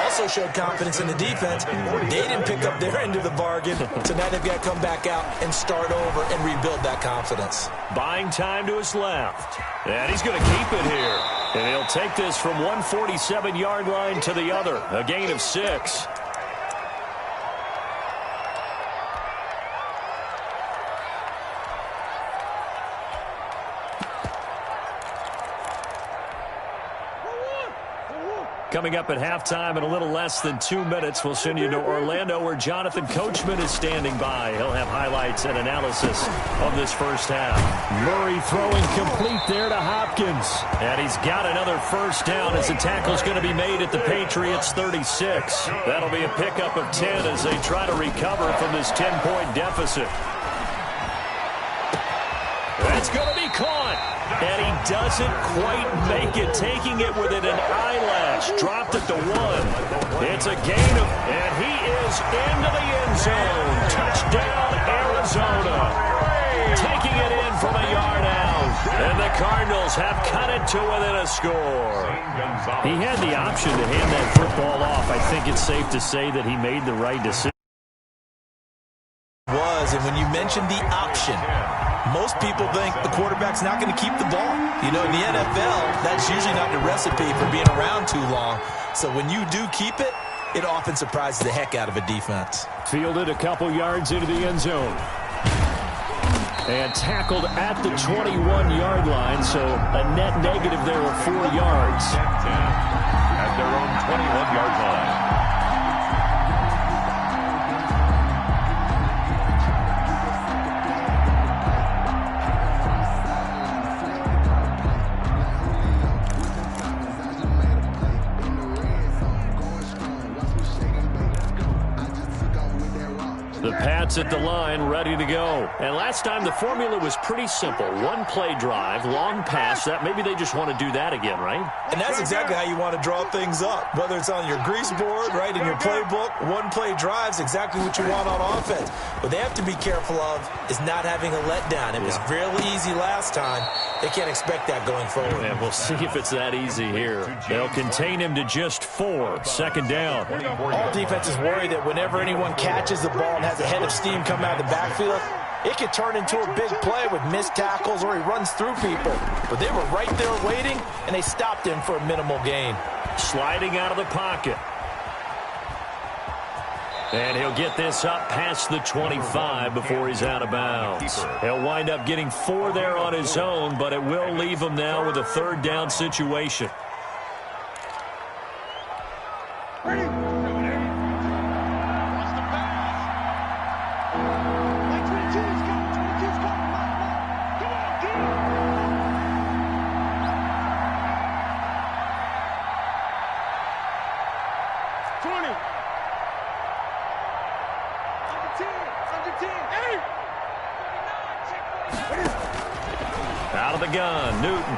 Also showed confidence in the defense. They didn't pick up their end of the bargain, so now they've got to come back out and start over and rebuild that confidence. Buying time to his left. And he's going to keep it here. And he'll take this from 147-yard line to the other. A gain of 6. Coming up at halftime in a little less than 2 minutes, we'll send you to Orlando where Jonathan Coachman is standing by. He'll have highlights and analysis of this first half. Murray throwing complete there to Hopkins. And he's got another first down as the tackle's going to be made at the Patriots 36. That'll be a pickup of 10 as they try to recover from this 10-point deficit. That's going to be caught. And he doesn't quite make it, taking it within an eyelash. Dropped it to 1. It's a gain of, and he is into the end zone. Touchdown, Arizona. Taking it in from a yard out. And the Cardinals have cut it to within a score. He had the option to hand that football off. I think it's safe to say that he made the right decision. And when you mentioned the option, most people think the quarterback's not going to keep the ball. You know, in the NFL, that's usually not the recipe for being around too long. So when you do keep it, it often surprises the heck out of a defense. Fielded a couple yards into the end zone. And tackled at the 21-yard line, so a net negative there of 4 yards. At their own 21-yard line. The Pats at the line, ready to go. And last time the formula was pretty simple. One play drive, long pass. That maybe they just want to do that again, right? And that's exactly how you want to draw things up. Whether it's on your grease board, right, in your playbook, one play drive's exactly what you want on offense. What they have to be careful of is not having a letdown. It was really easy last time. They can't expect that going forward. And we'll see if it's that easy here. They'll contain him to just 4. Second down. All defenses worry that whenever anyone catches the ball and has a head of steam come out of the backfield, it could turn into a big play with missed tackles or he runs through people. But they were right there waiting, and they stopped him for a minimal gain. Sliding out of the pocket. And he'll get this up past the 25 before he's out of bounds. He'll wind up getting 4 there on his own, but it will leave him now with a third down situation. Out of the gun, Newton.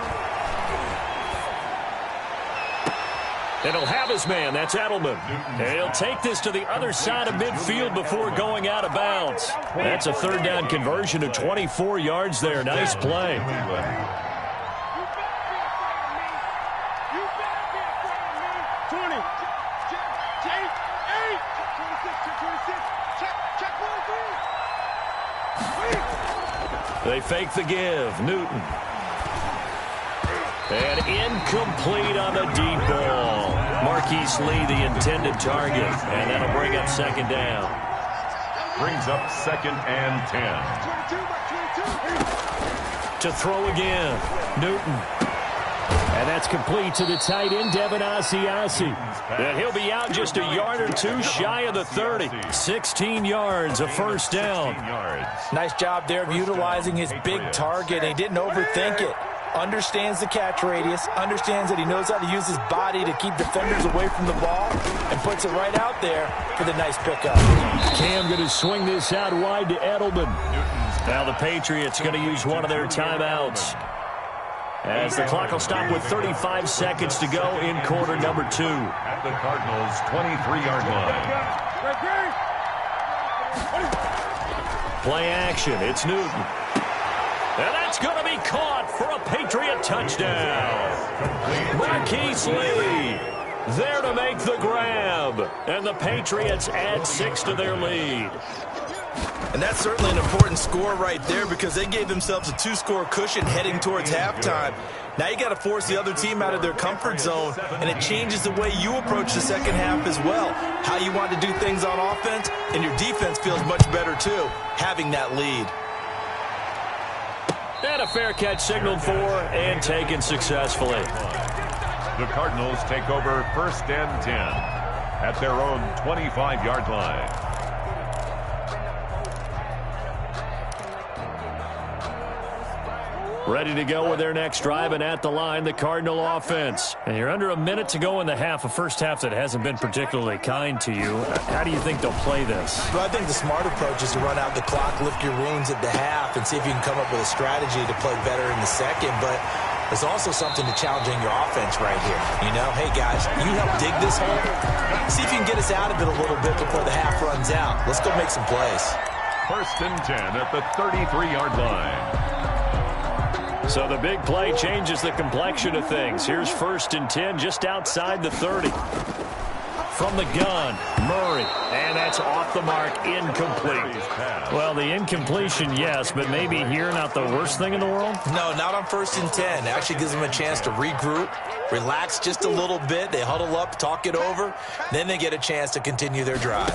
And he'll have his man. That's Edelman. And he'll take this to the other side of midfield before going out of bounds. That's a third down conversion of 24 yards there. Nice play. They fake the give. Newton. And incomplete on the deep ball. Marquise Lee, the intended target. And that'll bring up second down. Brings up 2nd and 10. To throw again. Newton. And that's complete to the tight end, Devin Asiasi. And he'll be out just a yard or two shy of the 30. 16 yards, a first down. Nice job there of utilizing his big target. He didn't overthink it. Understands the catch radius, understands that he knows how to use his body to keep defenders away from the ball, and puts it right out there for the nice pickup. Cam going to swing this out wide to Edelman. Now the Patriots going to use one of their timeouts, as the clock will stop with 35 seconds to go in quarter number 2. At the Cardinals' 23-yard line. Play action. It's Newton. And that's going to be caught for a Patriot touchdown. Marquise Lee there to make the grab. And the Patriots add 6 to their lead. And that's certainly an important score right there, because they gave themselves a 2-score cushion heading towards halftime. Now you got to force the other team out of their comfort zone, and it changes the way you approach the second half as well. How you want to do things on offense, and your defense feels much better too, having that lead. And a fair catch signaled for and taken successfully. The Cardinals take over 1st and 10 at their own 25-yard line. Ready to go with their next drive, and at the line, the Cardinal offense. And you're under a minute to go in the half, a first half that hasn't been particularly kind to you. How do you think they'll play this? Well, I think the smart approach is to run out the clock, lift your wounds at the half, and see if you can come up with a strategy to play better in the second. But there's also something to challenging your offense right here. You know, hey, guys, you help dig this hole. See if you can get us out of it a little bit before the half runs out. Let's go make some plays. 1st and 10 at the 33-yard line. So the big play changes the complexion of things. Here's 1st and 10 just outside the 30. From the gun, Murray. And that's off the mark, incomplete. Well, the incompletion, yes, but maybe here not the worst thing in the world? No, not on 1st and 10. It actually gives them a chance to regroup, relax just a little bit. They huddle up, talk it over. Then they get a chance to continue their drive.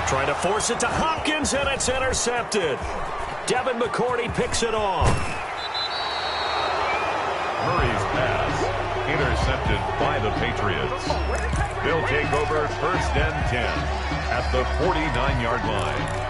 Trying to force it to Hopkins, and it's intercepted. Devin McCourty picks it off. Murray's pass intercepted by the Patriots. They'll take over 1st and 10 at the 49-yard line.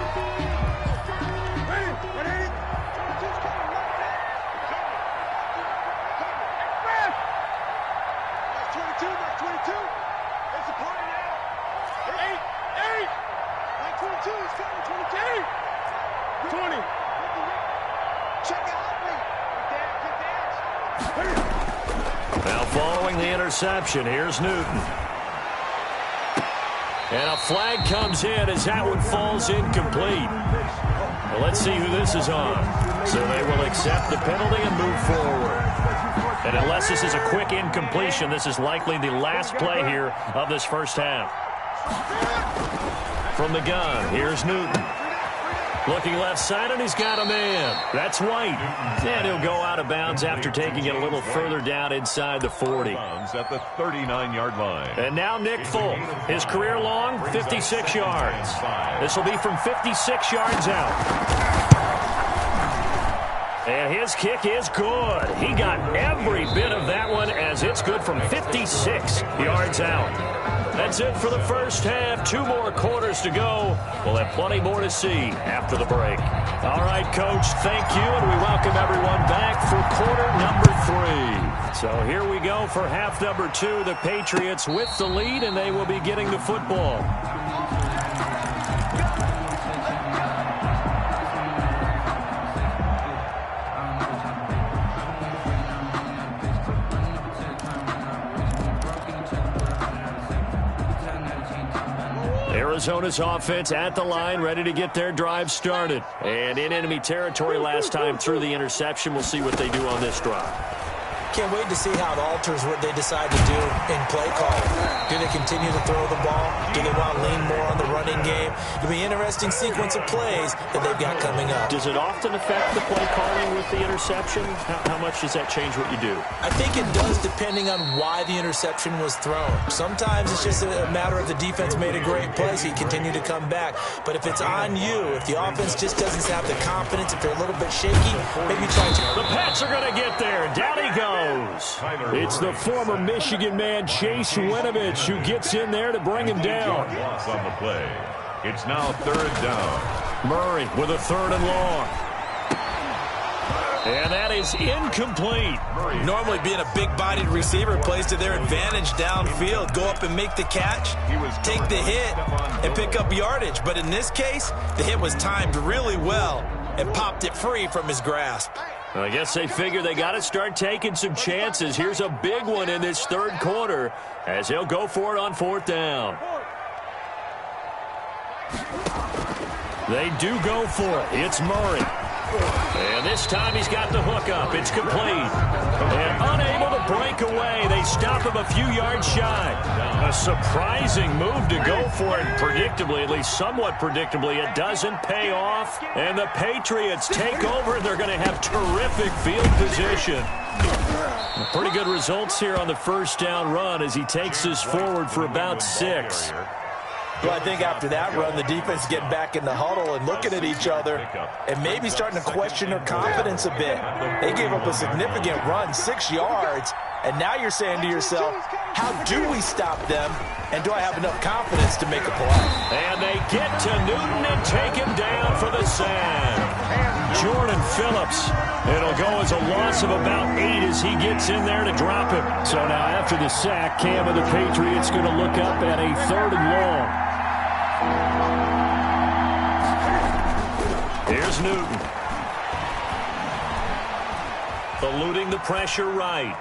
Now following the interception, here's Newton. And a flag comes in as that one falls incomplete. Well, let's see who this is on. So they will accept the penalty and move forward. And unless this is a quick incompletion, this is likely the last play here of this first half. From the gun, here's Newton. Looking left side, and he's got a man. That's White. And he'll go out of bounds after taking it a little further down inside the 40. At the 39-yard line. And now Nick Folk. His career long, 56 yards. This will be from 56 yards out. And his kick is good. He got every bit of that one as it's good from 56 yards out. That's it for the first half. 2 more quarters to go. We'll have plenty more to see after the break. All right, Coach, thank you, and we welcome everyone back for quarter number 3. So here we go for half number 2. The Patriots with the lead, and they will be getting the football. Arizona's offense at the line, ready to get their drive started. And in enemy territory last time through the interception. We'll see what they do on this drive. Can't wait to see how it alters what they decide to do in play calling. Do they continue to throw the ball? Do they want to lean more on the running game? It'll be an interesting sequence of plays that they've got coming up. Does it often affect the play calling with the interception? How much does that change what you do? I think it does depending on why the interception was thrown. Sometimes it's just a matter of the defense made a great play, so you continue to come back. But if it's on you, if the offense just doesn't have the confidence, if they're a little bit shaky, maybe try to. The Pats are going to get there. Down he goes. It's the former Michigan man, Chase Winovich, who gets in there to bring him down. Loss on the play. It's now 3rd down. Murray with a 3rd and long. And that is incomplete. Normally being a big-bodied receiver plays to their advantage downfield. Go up and make the catch, take the hit, and pick up yardage. But in this case, the hit was timed really well and popped it free from his grasp. I guess they figure they got to start taking some chances. Here's a big one in this 3rd quarter as he'll go for it on 4th down. They do go for it. It's Murray. And this time he's got the hook up. It's complete. And unable to break away. They stop him a few yards shy. A surprising move to go for it. Predictably, at least somewhat predictably, it doesn't pay off. And the Patriots take over. They're going to have terrific field position. Pretty good results here on the 1st down run as he takes this forward for about 6. Well, I think after that run, the defense getting back in the huddle and looking at each other and maybe starting to question their confidence a bit. They gave up a significant run, 6 yards, and now you're saying to yourself, how do we stop them, and do I have enough confidence to make a play? And they get to Newton and take him down for the sack. Jordan Phillips. It'll go as a loss of about 8 as he gets in there to drop him. So now after the sack, Cam of the Patriots going to look up at a 3rd and long. Here's Newton. Eluding the pressure right.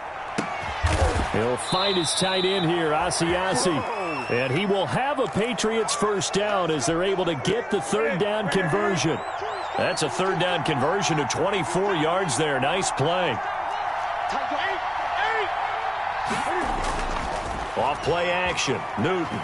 He'll find his tight end here, Asiasi. And he will have a Patriots 1st down as they're able to get the 3rd down conversion. That's a 3rd down conversion of 24 yards there. Nice play. Off play action. Newton.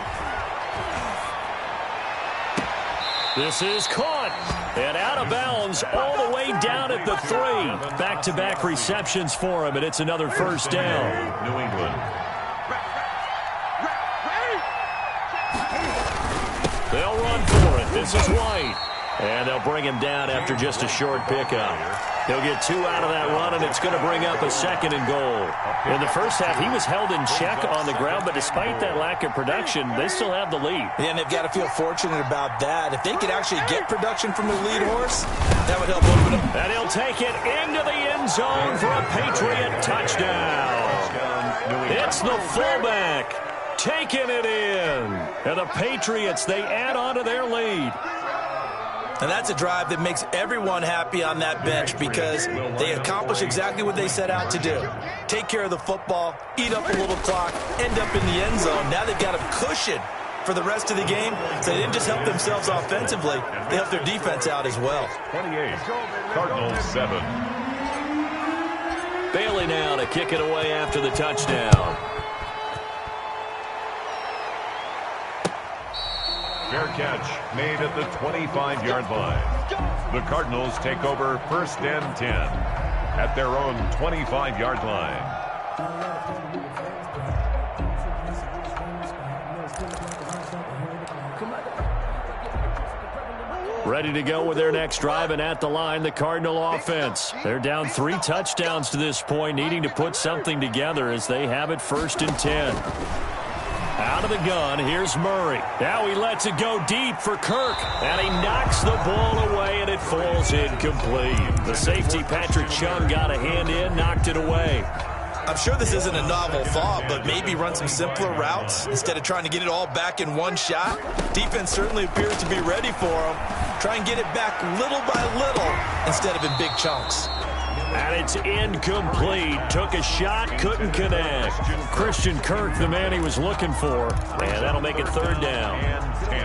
This is caught and out of bounds all the way down at the 3. Back-to-back receptions for him, and it's another 1st down. New England. They'll run for it. This is White. And they'll bring him down after just a short pickup. He'll get 2 out of that run, and it's going to bring up a 2nd and goal. In the first half, he was held in check on the ground, but despite that lack of production, they still have the lead. Yeah, and they've got to feel fortunate about that. If they could actually get production from the lead horse, that would help open them. And he'll take it into the end zone for a Patriot touchdown. It's the fullback taking it in. And the Patriots, they add on to their lead. And that's a drive that makes everyone happy on that bench because they accomplish exactly what they set out to do. Take care of the football, eat up a little clock, end up in the end zone. Now they've got a cushion for the rest of the game. So they didn't just help themselves offensively, they helped their defense out as well. 28, Cardinals 7. Bailey now to kick it away after the touchdown. Fair catch made at the 25-yard line. The Cardinals take over 1st and 10 at their own 25-yard line. Ready to go with their next drive, and at the line, the Cardinal offense. They're down 3 touchdowns to this point, needing to put something together as they have it 1st and 10. Out of the gun, here's Murray. Now he lets it go deep for Kirk, and he knocks the ball away, and it falls incomplete. The safety, Patrick Chung, got a hand in, knocked it away. I'm sure this isn't a novel thought, but maybe run some simpler routes instead of trying to get it all back in one shot. Defense certainly appears to be ready for him. Try and get it back little by little instead of in big chunks. And it's incomplete. Took a shot, couldn't connect. Christian Kirk, the man he was looking for. And that'll make it 3rd down. And 10.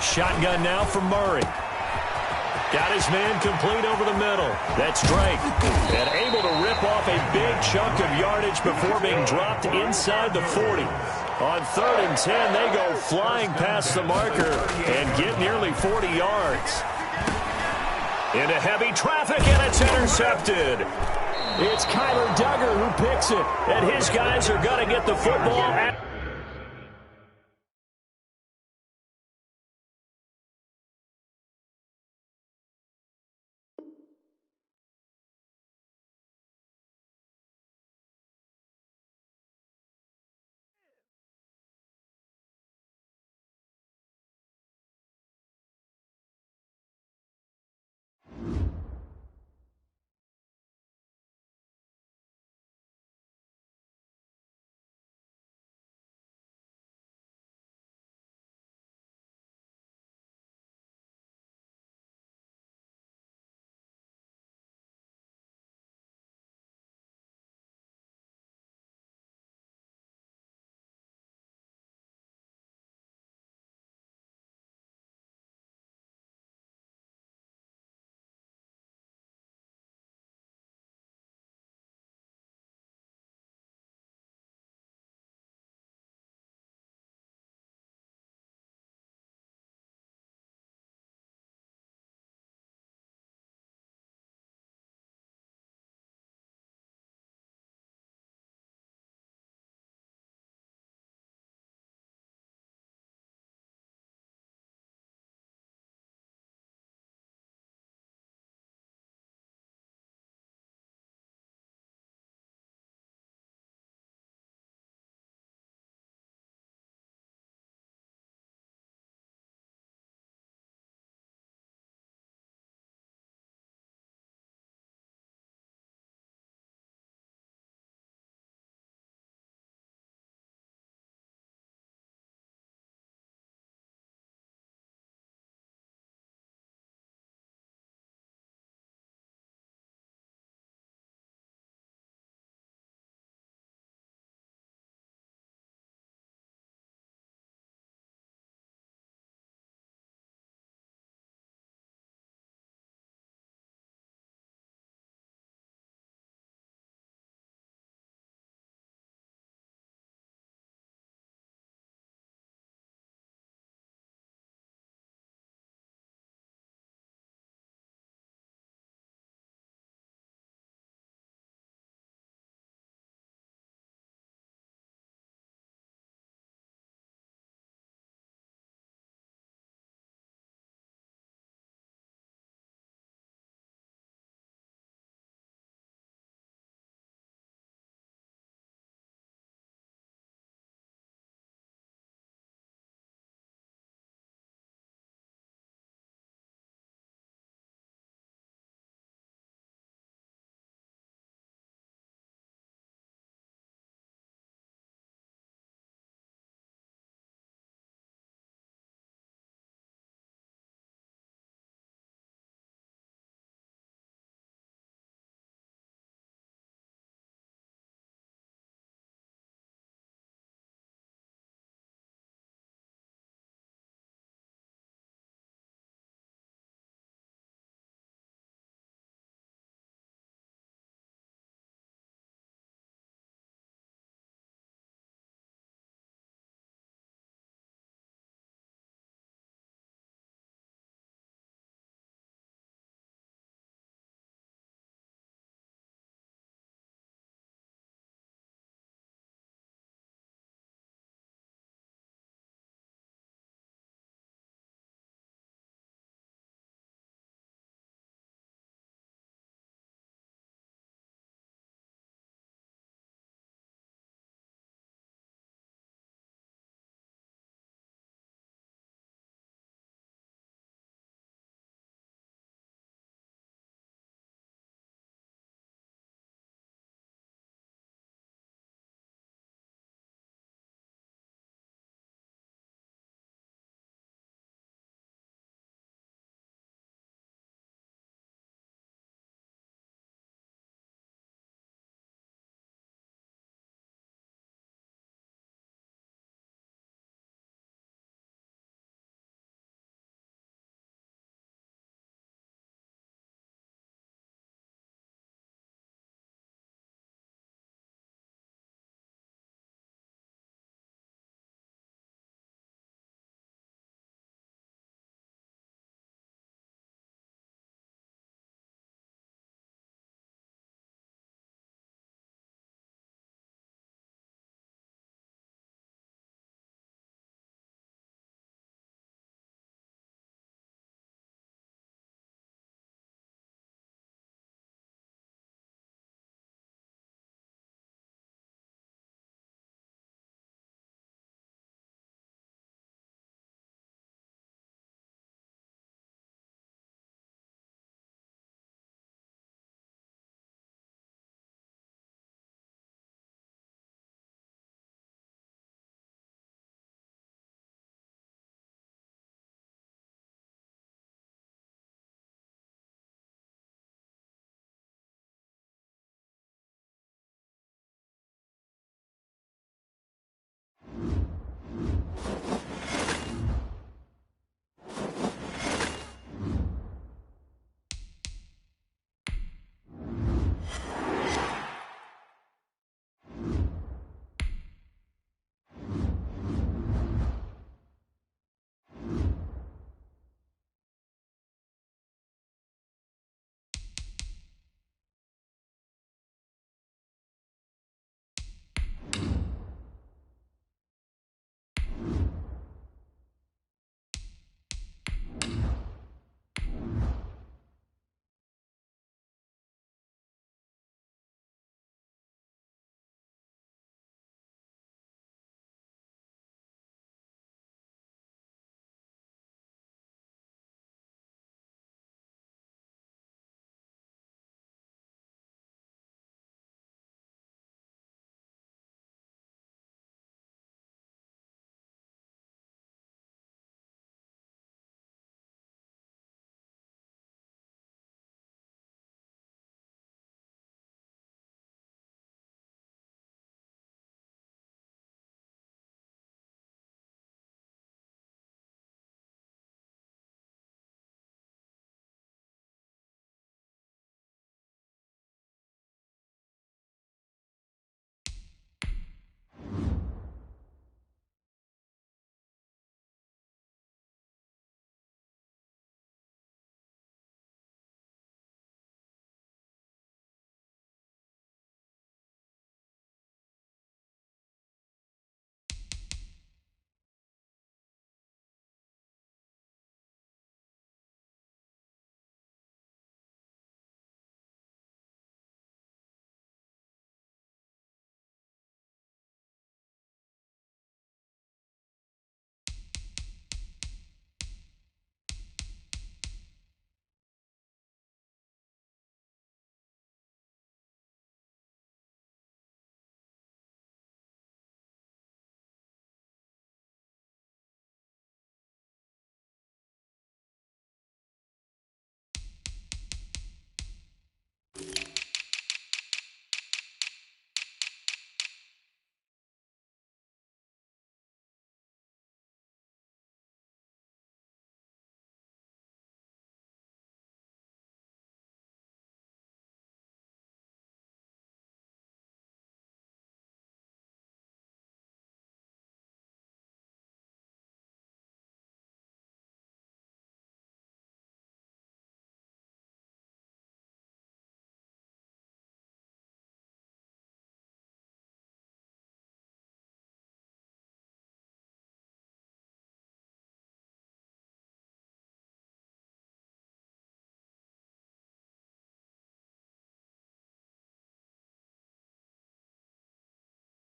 Shotgun now for Murray. Got his man complete over the middle. That's Drake. And able to rip off a big chunk of yardage before being dropped inside the 40. On 3rd and 10, they go flying past the marker and get nearly 40 yards. Into heavy traffic, and it's intercepted. It's Kyler Duggar who picks it, and his guys are going to get the football at